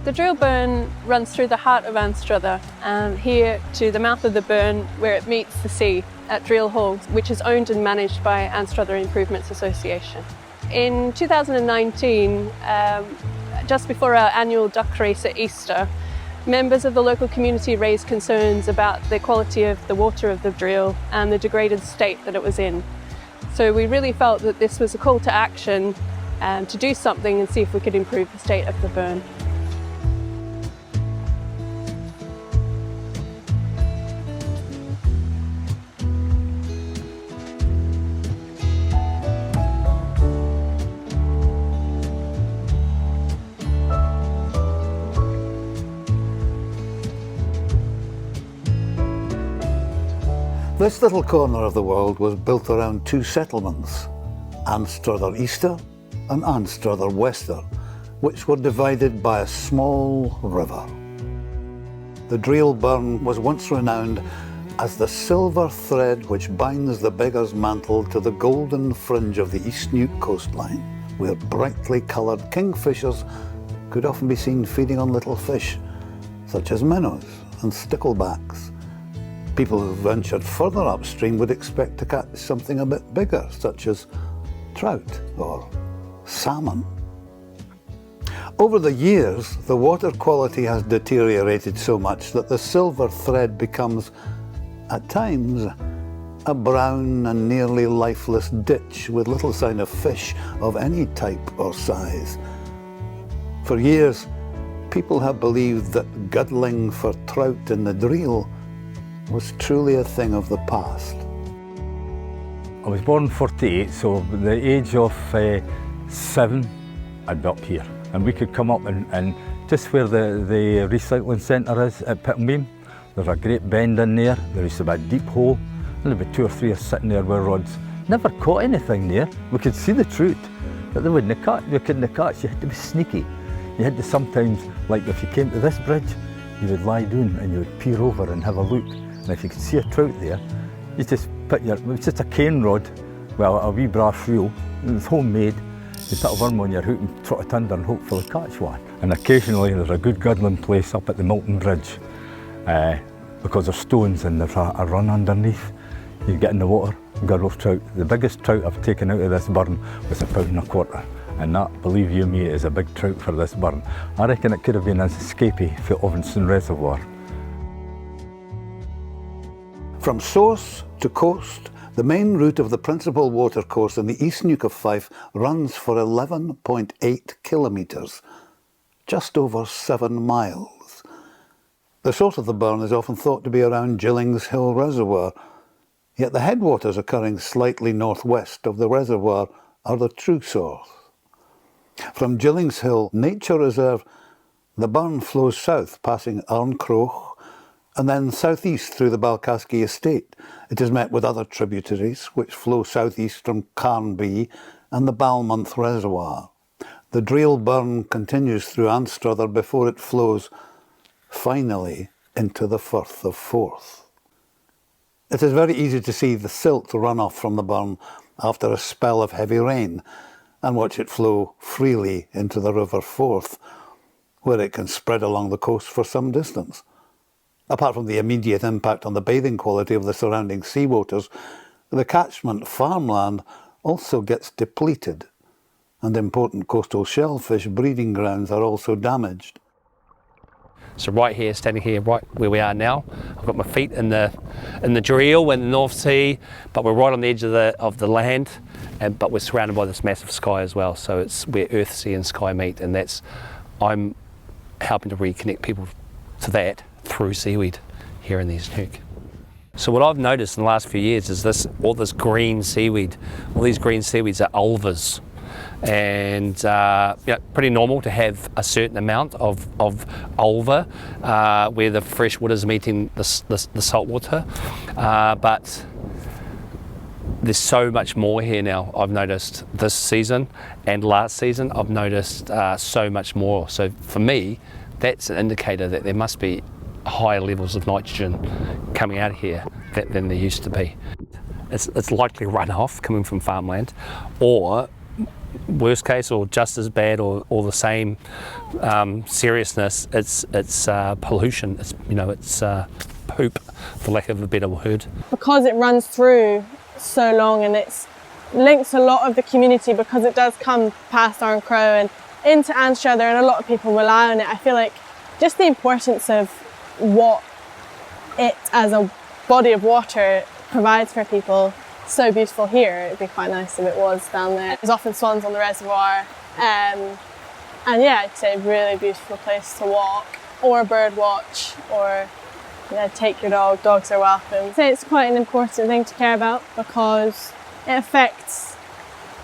The Dreel Burn runs through the heart of Anstruther, here to the mouth of the burn where it meets the sea at Dreel Hall, which is owned and managed by Anstruther Improvements Association. In 2019, just before our annual duck race at Easter, members of the local community raised concerns about the quality of the water of the Dreel and the degraded state that it was in. So we really felt that this was a call to action to do something and see if we could improve the state of the burn. This little corner of the world was built around two settlements, Anstruther Easter and Anstruther Wester, which were divided by a small river. The Dreel Burn was once renowned as the silver thread which binds the beggar's mantle to the golden fringe of the East Neuk coastline, where brightly coloured kingfishers could often be seen feeding on little fish, such as minnows and sticklebacks. People who ventured further upstream would expect to catch something a bit bigger, such as trout or salmon. Over the years, the water quality has deteriorated so much that the silver thread becomes, at times, a brown and nearly lifeless ditch with little sign of fish of any type or size. For years, people have believed that guddling for trout in the Dreel was truly a thing of the past. I was born in 48, so at the age of 7, I'd be up here. And we could come up and just where the recycling centre is at Pittenbeam, there's a great bend in there. There used to be a deep hole, and there'd be 2 or 3 sitting there with rods. Never caught anything there. We could see the trout, but they wouldn't catch. You couldn't catch. You had to be sneaky. You had to sometimes, like if you came to this bridge, you would lie down and you would peer over and have a look. And if you could see a trout there, you just put it was just a cane rod, well, a wee brass reel, it was homemade. You put a worm on your hook and trot it under and hopefully catch one. And occasionally there's a good guddling place up at the Milton Bridge, because there's stones and there's a run underneath. You get in the water, guddle trout. The biggest trout I've taken out of this burn was £1.25 pound. And that, believe you me, is a big trout for this burn. I reckon it could have been an escapee for Ovenston Reservoir. From source to coast, the main route of the principal watercourse in the East Neuk of Fife runs for 11.8 kilometres, just over 7 miles. The source of the burn is often thought to be around Gillings Hill Reservoir, yet the headwaters occurring slightly northwest of the reservoir are the true source. From Gillings Hill Nature Reserve, the burn flows south, passing Arncroch, and then southeast through the Balcaskey Estate. It is met with other tributaries which flow southeast from Carnby and the Balmonth Reservoir. The Dreel Burn continues through Anstruther before it flows, finally, into the Firth of Forth. It is very easy to see the silt run off from the burn after a spell of heavy rain and watch it flow freely into the River Forth, where it can spread along the coast for some distance. Apart from the immediate impact on the bathing quality of the surrounding seawaters, the catchment farmland also gets depleted, and important coastal shellfish breeding grounds are also damaged. So right here, standing here, right where we are now, I've got my feet in the Dreel in the North Sea, but we're right on the edge of the land, but we're surrounded by this massive sky as well. So it's where earth, sea, and sky meet, and I'm helping to reconnect people to that through seaweed here in the East Neuk. So what I've noticed in the last few years is all this green seaweed. All these green seaweeds are ulvas, and pretty normal to have a certain amount of ulva where the fresh water is meeting the salt water, but there's so much more here now. I've noticed this season and last season I've noticed so much more. So for me, that's an indicator that there must be higher levels of nitrogen coming out of here than there used to be. It's likely runoff coming from farmland, or worst case or just as bad or the same seriousness, it's pollution. It's, you know, it's poop, for lack of a better word. Because it runs through so long and it links a lot of the community, because it does come past Crow and into Anstruther, and a lot of people rely on it. I feel like just the importance of what it as a body of water provides for people, so beautiful here. It'd be quite nice if it was down there. There's often swans on the reservoir, and yeah, I'd say a really beautiful place to walk or bird watch, or take your dog. Dogs are welcome. I'd say it's quite an important thing to care about because it affects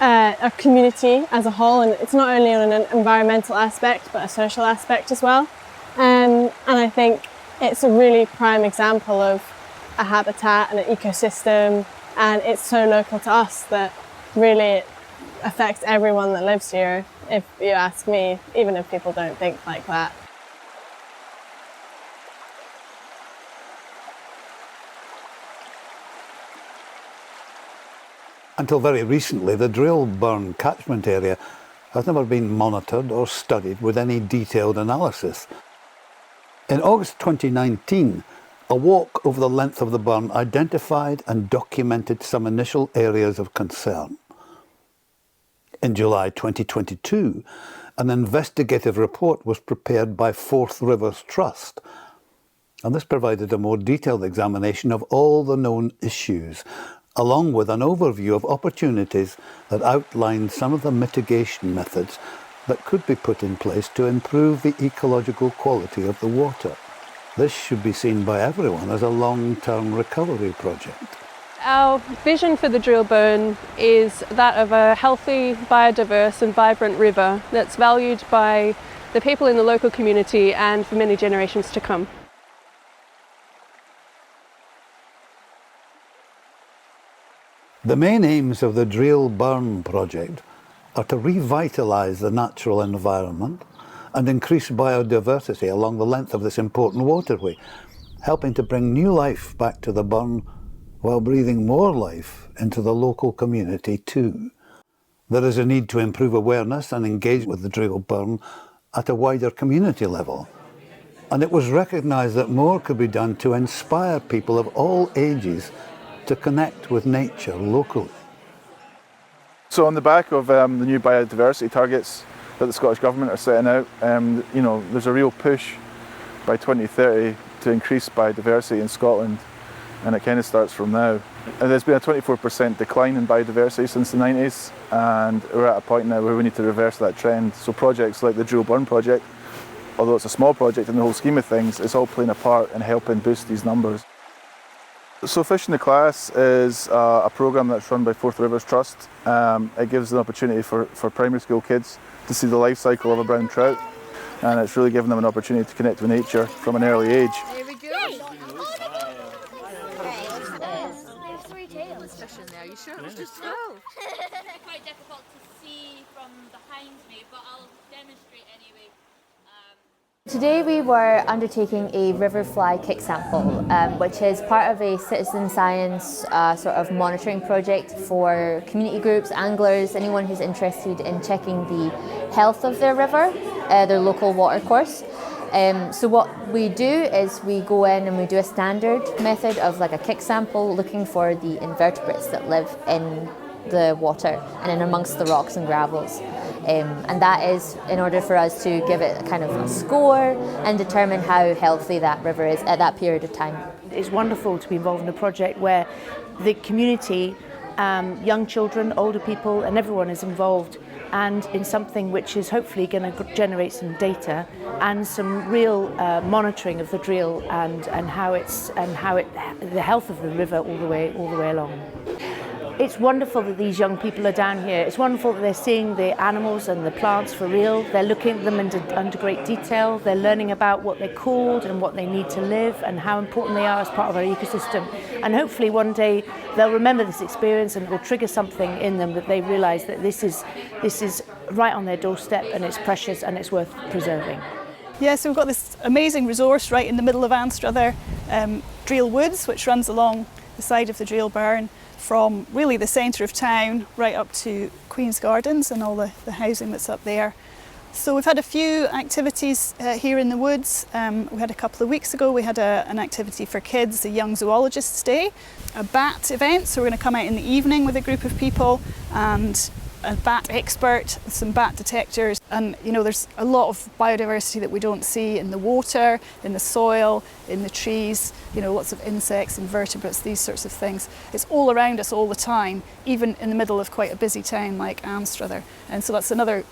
a community as a whole, and it's not only on an environmental aspect but a social aspect as well. And I think it's a really prime example of a habitat and an ecosystem, and it's so local to us that really it affects everyone that lives here, if you ask me, even if people don't think like that. Until very recently, the Dreel Burn catchment area has never been monitored or studied with any detailed analysis. In August 2019, a walk over the length of the burn identified and documented some initial areas of concern. In July 2022, an investigative report was prepared by Forth Rivers Trust, and this provided a more detailed examination of all the known issues, along with an overview of opportunities that outlined some of the mitigation methods that could be put in place to improve the ecological quality of the water. This should be seen by everyone as a long-term recovery project. Our vision for the Dreel Burn is that of a healthy, biodiverse and vibrant river that's valued by the people in the local community and for many generations to come. The main aims of the Dreel Burn project are to revitalise the natural environment and increase biodiversity along the length of this important waterway, helping to bring new life back to the burn while breathing more life into the local community too. There is a need to improve awareness and engage with the Dreel Burn at a wider community level, and it was recognised that more could be done to inspire people of all ages to connect with nature locally. So on the back of the new biodiversity targets that the Scottish Government are setting out, there's a real push by 2030 to increase biodiversity in Scotland, and it kind of starts from now. And there's been a 24% decline in biodiversity since the 90s, and we're at a point now where we need to reverse that trend. So projects like the Dreel Burn project, although it's a small project in the whole scheme of things, it's all playing a part in helping boost these numbers. So Fish in the Class is a programme that's run by Forth Rivers Trust. It gives an opportunity for primary school kids to see the life cycle of a brown trout, and it's really given them an opportunity to connect with nature from an early age. There we go. There's 3 tails fish in there. You sure it was just 2? Quite difficult to see from behind me, but I'll demonstrate anyway. Today we were undertaking a river fly kick sample, which is part of a citizen science sort of monitoring project for community groups, anglers, anyone who's interested in checking the health of their river, their local watercourse. So what we do is we go in and we do a standard method of like a kick sample, looking for the invertebrates that live in the water and in amongst the rocks and gravels. And that is in order for us to give it a kind of a score and determine how healthy that river is at that period of time. It's wonderful to be involved in a project where the community, young children, older people, and everyone is involved, and in something which is hopefully going to generate some data and some real monitoring of the Dreel and the health of the river all the way along. It's wonderful that these young people are down here. It's wonderful that they're seeing the animals and the plants for real. They're looking at them under great detail. They're learning about what they're called and what they need to live and how important they are as part of our ecosystem. And hopefully one day they'll remember this experience and it will trigger something in them that they realise that this is right on their doorstep and it's precious and it's worth preserving. Yeah, so we've got this amazing resource right in the middle of Anstruther, Dreel Woods, which runs along the side of the Dreel Burn from really the centre of town right up to Queen's Gardens and all the housing that's up there. So we've had a few activities here in the woods. We had a couple of weeks ago, we had an activity for kids, a young zoologist's day, a bat event, so we're going to come out in the evening with a group of people, and a bat expert with some bat detectors. And you know, there's a lot of biodiversity that we don't see in the water, in the soil, in the trees, you know, lots of insects, invertebrates, these sorts of things. It's all around us all the time, even in the middle of quite a busy town like Anstruther. And so that's another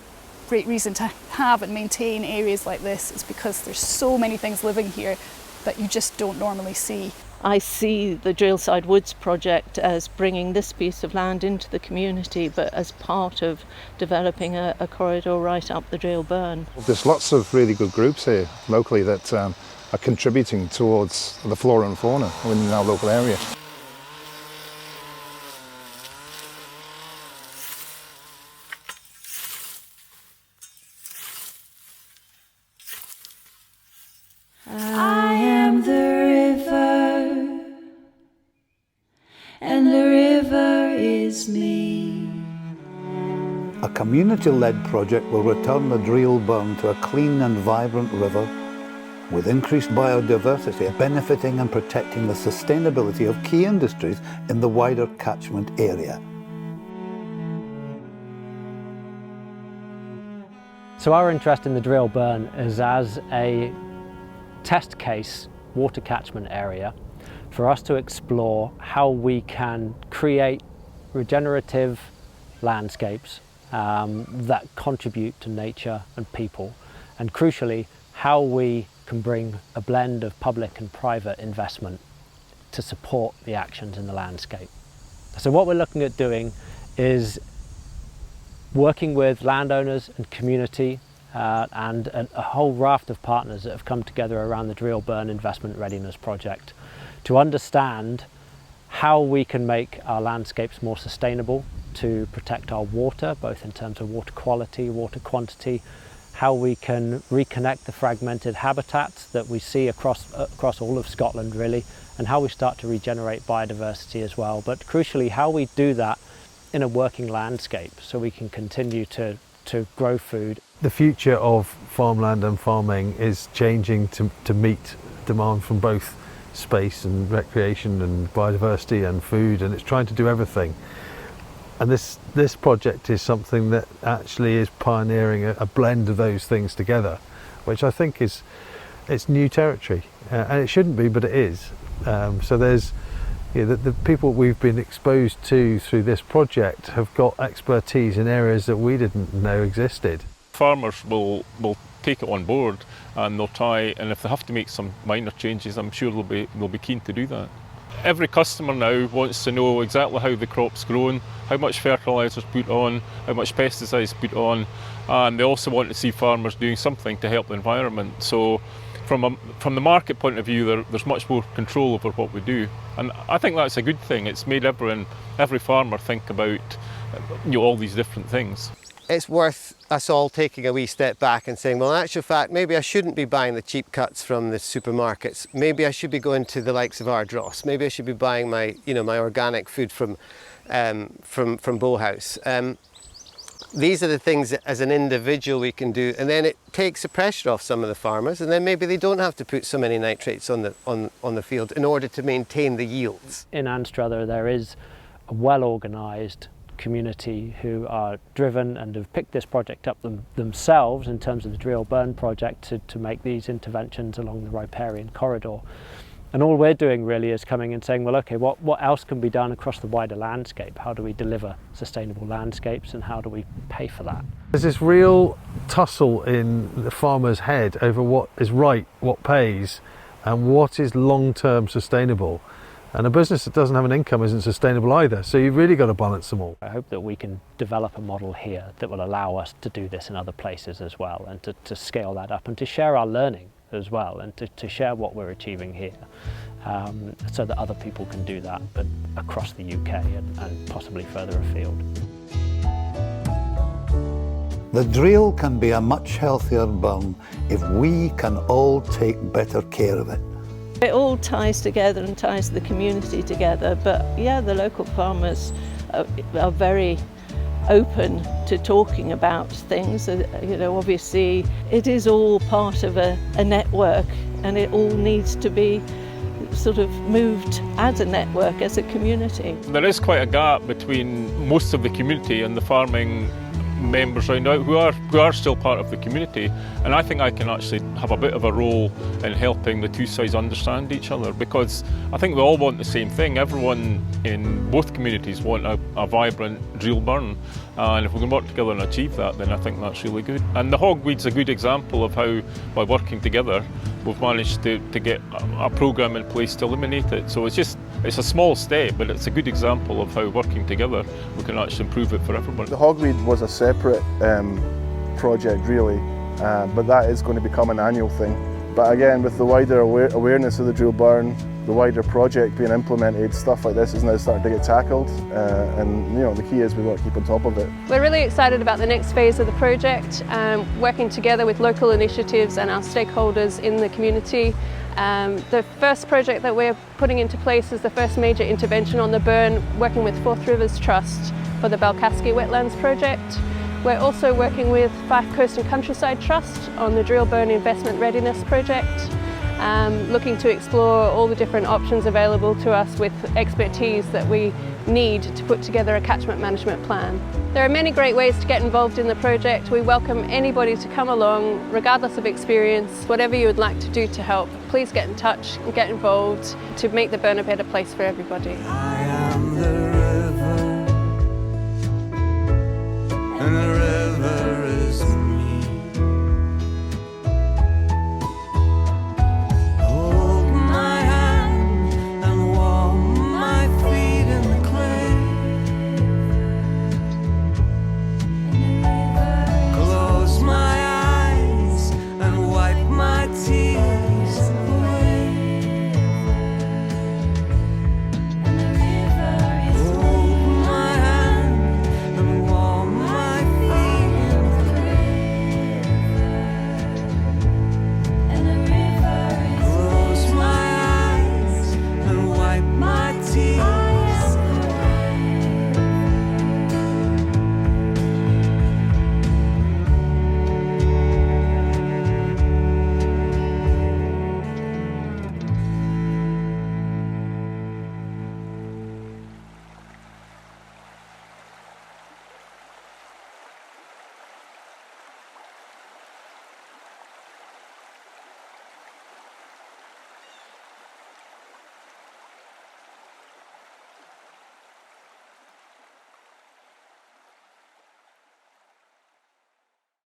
great reason to have and maintain areas like this, is because there's so many things living here that you just don't normally see. I see the Dreelside Woods project as bringing this piece of land into the community, but as part of developing a corridor right up the Dreel Burn. There's lots of really good groups here locally that are contributing towards the flora and fauna within our local area. I am the river, and the river is me. A community-led project will return the Dreel Burn to a clean and vibrant river with increased biodiversity, benefiting and protecting the sustainability of key industries in the wider catchment area. So our interest in the Dreel Burn is as a test case water catchment area for us to explore how we can create regenerative landscapes that contribute to nature and people, and crucially how we can bring a blend of public and private investment to support the actions in the landscape. So what we're looking at doing is working with landowners and community and a whole raft of partners that have come together around the Dreel Burn Investment Readiness Project to understand how we can make our landscapes more sustainable, to protect our water, both in terms of water quality, water quantity, how we can reconnect the fragmented habitats that we see across all of Scotland really, and how we start to regenerate biodiversity as well. But crucially, how we do that in a working landscape so we can continue to grow food. The future of farmland and farming is changing to meet demand from both space and recreation and biodiversity and food, and it's trying to do everything. And this project is something that actually is pioneering a blend of those things together, which I think it's new territory, and it shouldn't be, but it is. So there's the people we've been exposed to through this project have got expertise in areas that we didn't know existed. Farmers will take it on board, and they'll try, and if they have to make some minor changes, I'm sure they'll be keen to do that. Every customer now wants to know exactly how the crop's grown, how much fertiliser's put on, how much pesticides put on, and they also want to see farmers doing something to help the environment. So from the market point of view, there's much more control over what we do, and I think that's a good thing. It's made every farmer think about all these different things. It's worth us all taking a wee step back and saying, well, in actual fact, maybe I shouldn't be buying the cheap cuts from the supermarkets. Maybe I should be going to the likes of Ardross. Maybe I should be buying my organic food from Bowhouse. These are the things that as an individual we can do, and then it takes the pressure off some of the farmers, and then maybe they don't have to put so many nitrates on the field in order to maintain the yields. In Anstruther there is a well-organised community who are driven and have picked this project up themselves in terms of the Dreel Burn project to make these interventions along the riparian corridor. And all we're doing really is coming and saying, well, okay, what else can be done across the wider landscape? How do we deliver sustainable landscapes, and how do we pay for that? There's this real tussle in the farmer's head over what is right, what pays, and what is long-term sustainable. And a business that doesn't have an income isn't sustainable either, so you've really got to balance them all. I hope that we can develop a model here that will allow us to do this in other places as well, and to scale that up and to share our learning as well, and to share what we're achieving here, so that other people can do that, but across the UK and possibly further afield. The Dreel can be a much healthier burn if we can all take better care of it. It all ties together and ties the community together, but yeah, the local farmers are very open to talking about things. You know, obviously it is all part of a network, and it all needs to be sort of moved as a network, as a community. There is quite a gap between most of the community and the farming members right now who are still part of the community, and I think I can actually have a bit of a role in helping the two sides understand each other, because I think we all want the same thing. Everyone in both communities want a vibrant Dreel Burn, and if we can work together and achieve that, then I think that's really good. And the hogweed's a good example of how, by working together, we've managed to get a programme in place to eliminate it. So it's a small step, but it's a good example of how working together we can actually improve it for everyone. The hogweed was a separate project really, but that is going to become an annual thing. But again, with the wider awareness of the Dreel Burn, the wider project being implemented, stuff like this is now starting to get tackled, and you know, the key is we've got to keep on top of it. We're really excited about the next phase of the project, working together with local initiatives and our stakeholders in the community. The first project that we're putting into place is the first major intervention on the burn, working with Forth Rivers Trust for the Balkaski Wetlands project. We're also working with Fife Coast and Countryside Trust on the Dreel Burn Investment Readiness project, looking to explore all the different options available to us with expertise that we need to put together a catchment management plan. There are many great ways to get involved in the project. We welcome anybody to come along, regardless of experience. Whatever you would like to do to help, please get in touch and get involved to make the burn a better place for everybody. I am the river, and the